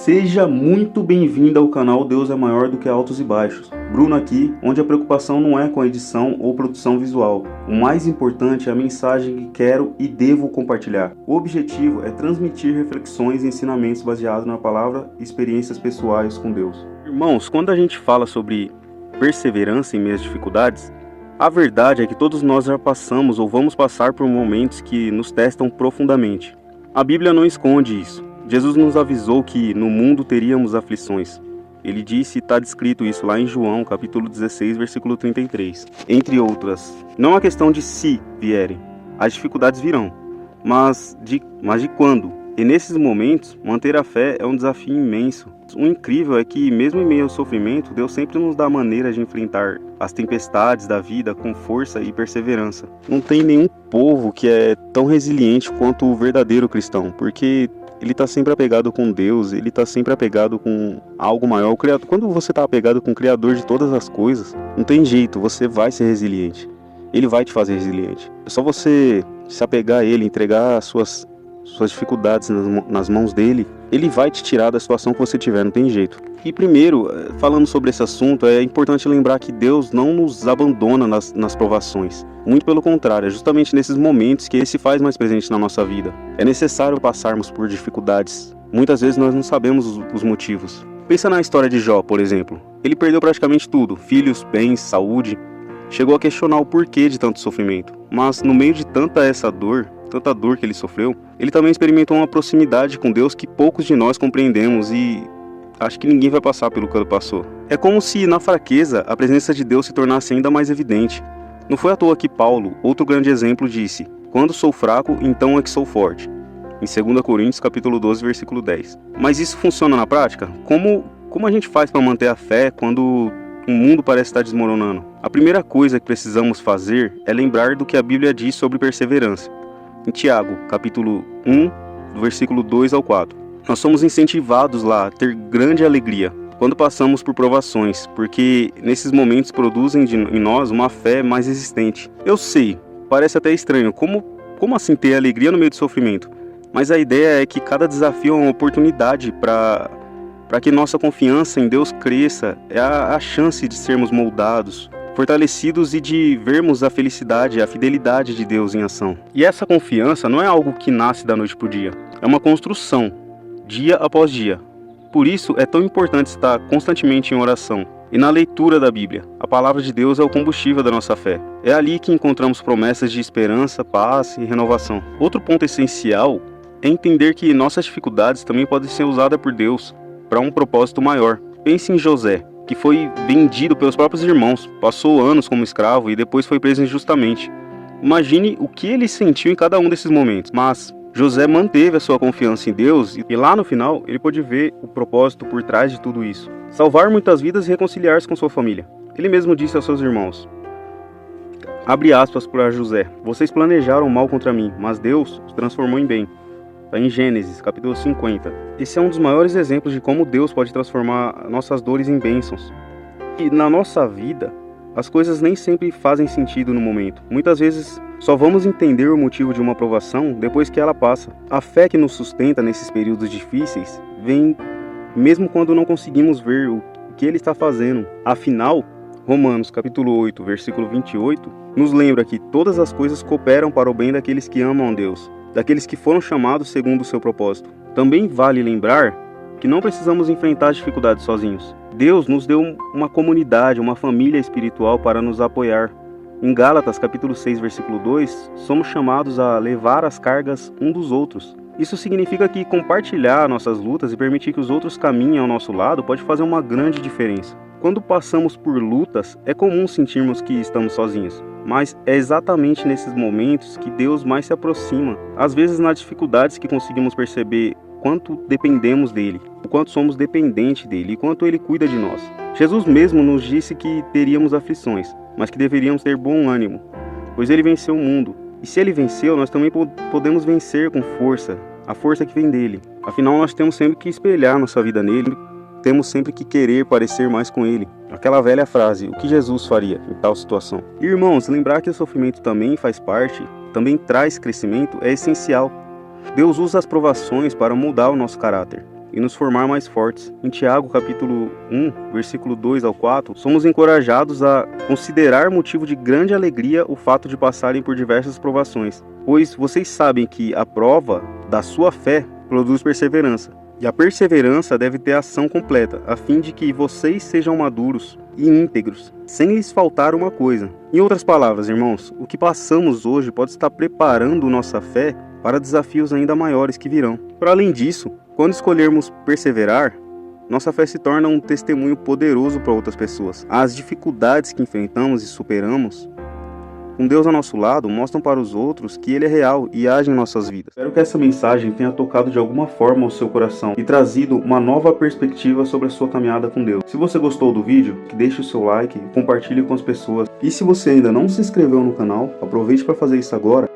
Seja muito bem-vindo ao canal Deus é Maior do que Altos e Baixos. Bruno aqui, onde a preocupação não é com a edição ou produção visual. O mais importante é a mensagem que quero e devo compartilhar. O objetivo é transmitir reflexões e ensinamentos baseados na palavra e experiências pessoais com Deus. Irmãos, quando a gente fala sobre perseverança em meio às dificuldades, a verdade é que todos nós já passamos ou vamos passar por momentos que nos testam profundamente. A Bíblia não esconde isso. Jesus nos avisou que no mundo teríamos aflições. Ele disse e está descrito isso lá em João, capítulo 16, versículo 33. Entre outras, não é uma questão de se vierem, as dificuldades virão, mas de quando. E nesses momentos, manter a fé é um desafio imenso. O incrível é que, mesmo em meio ao sofrimento, Deus sempre nos dá maneira de enfrentar as tempestades da vida com força e perseverança. Não tem nenhum povo que é tão resiliente quanto o verdadeiro cristão, porque ele está sempre apegado com Deus, ele está sempre apegado com algo maior. Quando você está apegado com o Criador de todas as coisas, não tem jeito, você vai ser resiliente. Ele vai te fazer resiliente. É só você se apegar a Ele, entregar suas dificuldades nas mãos dele. Ele vai te tirar da situação que você tiver, não tem jeito. E primeiro, falando sobre esse assunto, é importante lembrar que Deus não nos abandona nas provações. Muito pelo contrário, é justamente nesses momentos que Ele se faz mais presente na nossa vida. É necessário passarmos por dificuldades. Muitas vezes nós não sabemos os motivos. Pensa na história de Jó, por exemplo. Ele perdeu praticamente tudo, filhos, bens, saúde. Chegou a questionar o porquê de tanto sofrimento. Mas no meio de tanta dor que ele sofreu, ele também experimentou uma proximidade com Deus que poucos de nós compreendemos e acho que ninguém vai passar pelo que ele passou. É como se na fraqueza a presença de Deus se tornasse ainda mais evidente. Não foi à toa que Paulo, outro grande exemplo, disse: "Quando sou fraco, então é que sou forte", em 2 Coríntios capítulo 12, versículo 10. Mas isso funciona na prática? Como a gente faz para manter a fé quando o mundo parece estar desmoronando? A primeira coisa que precisamos fazer é lembrar do que a Bíblia diz sobre perseverança. Em Tiago, capítulo 1, do versículo 2 ao 4. Nós somos incentivados lá a ter grande alegria quando passamos por provações, porque nesses momentos produzem em nós uma fé mais resistente. Eu sei, parece até estranho, como assim ter alegria no meio do sofrimento? Mas a ideia é que cada desafio é uma oportunidade para que nossa confiança em Deus cresça, é a chance de sermos moldados, fortalecidos e de vermos a felicidade, a fidelidade de Deus em ação. E essa confiança não é algo que nasce da noite para o dia, é uma construção, dia após dia. Por isso é tão importante estar constantemente em oração e na leitura da Bíblia. A palavra de Deus é o combustível da nossa fé. É ali que encontramos promessas de esperança, paz e renovação. Outro ponto essencial é entender que nossas dificuldades também podem ser usadas por Deus para um propósito maior. Pense em José, que foi vendido pelos próprios irmãos, passou anos como escravo e depois foi preso injustamente. Imagine o que ele sentiu em cada um desses momentos. Mas José manteve a sua confiança em Deus e lá no final ele pôde ver o propósito por trás de tudo isso. Salvar muitas vidas e reconciliar-se com sua família. Ele mesmo disse aos seus irmãos, abre aspas para José: "Vocês planejaram mal contra mim, mas Deus os transformou em bem." Está em Gênesis, capítulo 50. Esse é um dos maiores exemplos de como Deus pode transformar nossas dores em bênçãos. E na nossa vida, as coisas nem sempre fazem sentido no momento. Muitas vezes só vamos entender o motivo de uma provação depois que ela passa. A fé que nos sustenta nesses períodos difíceis vem mesmo quando não conseguimos ver o que Ele está fazendo. Afinal, Romanos capítulo 8, versículo 28, nos lembra que todas as coisas cooperam para o bem daqueles que amam a Deus, daqueles que foram chamados segundo o seu propósito. Também vale lembrar que não precisamos enfrentar as dificuldades sozinhos. Deus nos deu uma comunidade, uma família espiritual para nos apoiar. Em Gálatas capítulo 6, versículo 2, somos chamados a levar as cargas um dos outros. Isso significa que compartilhar nossas lutas e permitir que os outros caminhem ao nosso lado pode fazer uma grande diferença. Quando passamos por lutas, é comum sentirmos que estamos sozinhos, mas é exatamente nesses momentos que Deus mais se aproxima. Às vezes nas dificuldades que conseguimos perceber quanto dependemos dele, o quanto somos dependentes dele e quanto ele cuida de nós. Jesus mesmo nos disse que teríamos aflições, mas que deveríamos ter bom ânimo, pois ele venceu o mundo. E se ele venceu, nós também podemos vencer com força, a força que vem dele. Afinal, nós temos sempre que espelhar nossa vida nele, temos sempre que querer parecer mais com ele. Aquela velha frase, o que Jesus faria em tal situação? E, irmãos, lembrar que o sofrimento também faz parte, também traz crescimento, é essencial. Deus usa as provações para mudar o nosso caráter. e nos formar mais fortes. Em Tiago, capítulo 1, versículo 2 ao 4, somos encorajados a considerar motivo de grande alegria o fato de passarem por diversas provações, pois vocês sabem que a prova da sua fé produz perseverança. E a perseverança deve ter ação completa, a fim de que vocês sejam maduros e íntegros, sem lhes faltar uma coisa. Em outras palavras, irmãos, o que passamos hoje pode estar preparando nossa fé para desafios ainda maiores que virão. Para além disso, quando escolhermos perseverar, nossa fé se torna um testemunho poderoso para outras pessoas. As dificuldades que enfrentamos e superamos, com Deus ao nosso lado, mostram para os outros que Ele é real e age em nossas vidas. Espero que essa mensagem tenha tocado de alguma forma o seu coração e trazido uma nova perspectiva sobre a sua caminhada com Deus. Se você gostou do vídeo, deixe o seu like e compartilhe com as pessoas. E se você ainda não se inscreveu no canal, aproveite para fazer isso agora